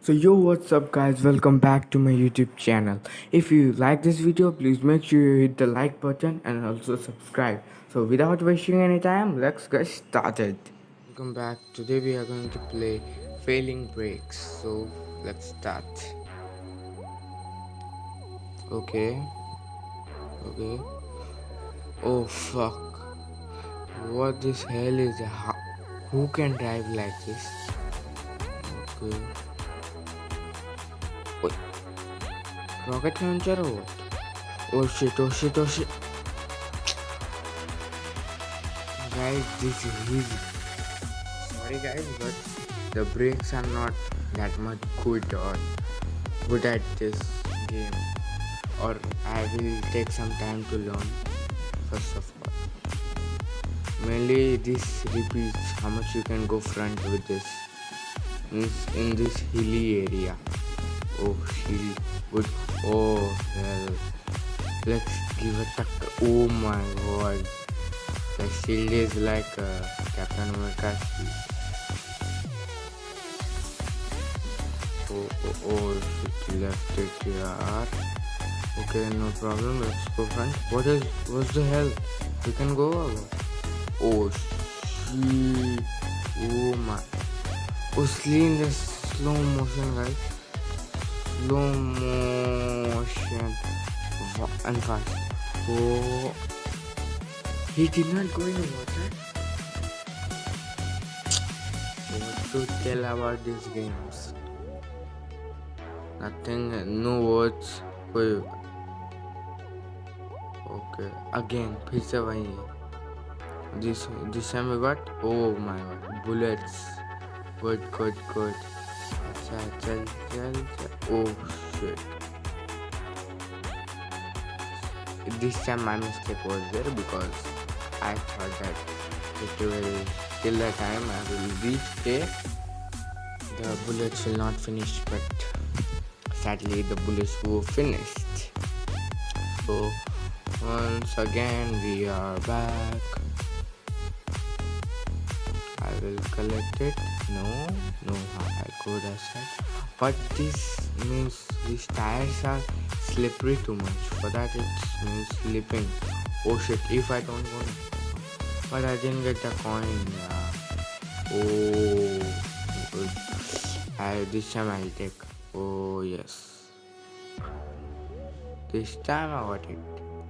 So yo, what's up guys, welcome back to my YouTube channel. If you like this video, please make sure you hit the like button and also subscribe. So without wasting any time, let's get started. Welcome back. Today we are going to play Failing Brakes. So let's start. Okay. Oh fuck. What this hell is who can drive like this? Okay. Wait, rocket launcher or what? Oh shit. Guys, this is easy. Sorry guys, but the brakes are not that much good at this game, or I will take some time to learn. First of all, mainly this repeats how much you can go front with this in this hilly area. Oh hill, good. Oh hell, let's give it a. Oh my god, the shield is like Captain America's shield. Oh, shit, left it here. Okay, no problem. Let's go front. What's the hell? We can go over. Oh shit! Oh my! Oh, in the slow motion, guys. Slow motion and fast. Oh, he did not go in water. What to tell about these games? Nothing, no words. Okay, again, फिर से वही है. This time we got. Oh my god, bullets. Good. अच्छा, चल. Oh shit. This time my mistake was there because I thought that it will till the time I will reach there, the bullets will not finish, but sadly the bullets were finished. So once again we are back. I will collect it. No, I could have said. But this means these tires are slippery too much. For that it means slipping. Oh shit, if I don't want it. But I didn't get the coin. Oh, good. This time I'll take. Oh yes. This time I got it.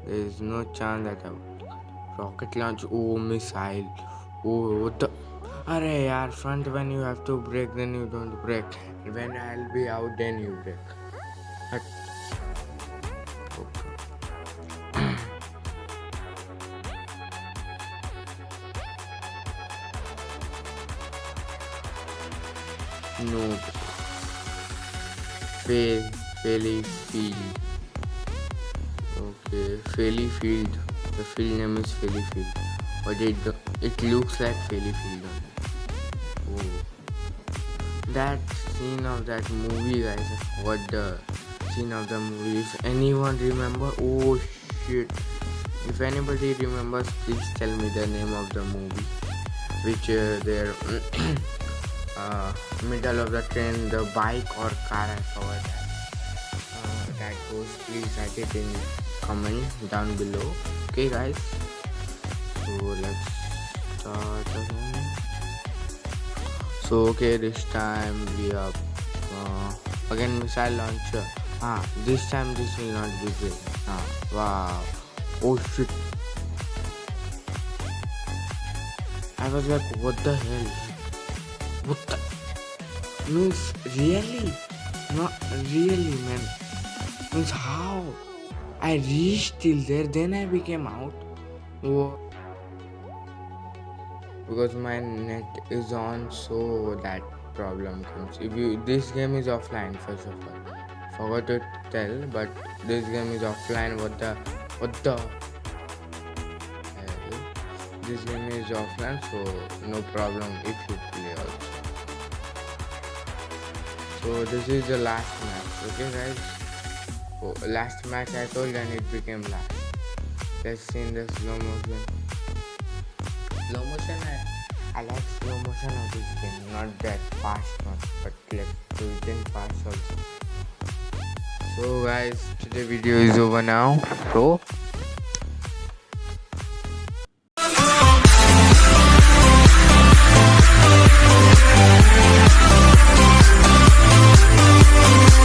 There is no chance that I would. Rocket launch. Oh, missile. Oh, what the? Arey yaar, front when you have to brake, then you don't brake. When I'll be out, then you brake. But, okay. No. Faily Field. Okay, Faily Field. The field name is Faily Field. But it looks like Faily Field. Oh. That scene of that movie, guys. What the scene of the movie? If anyone remember? Oh shit. If anybody remembers, please tell me the name of the movie. Which they're middle of the train, the bike or car, I forgot that goes. Please write it in comment down below. Okay guys, so let's start again. So okay, this time we are again missile launcher. This time this will not be big. Wow. Oh shit, I was like, what the hell? What the means? Really? Not really, man. Means how? I reached till there, then I became out. Oh. Because my net is on, so that problem comes. If you this game is offline, first of all. Forgot to tell, but this game is offline. What the hell? This game is offline, so no problem if you play also. So this is the last match, okay guys? Oh, last match I told and it became last. Let's see in the slow motion. I like slow motion of this game, not that fast one, but like frozen fast also. So guys, today video is over now. So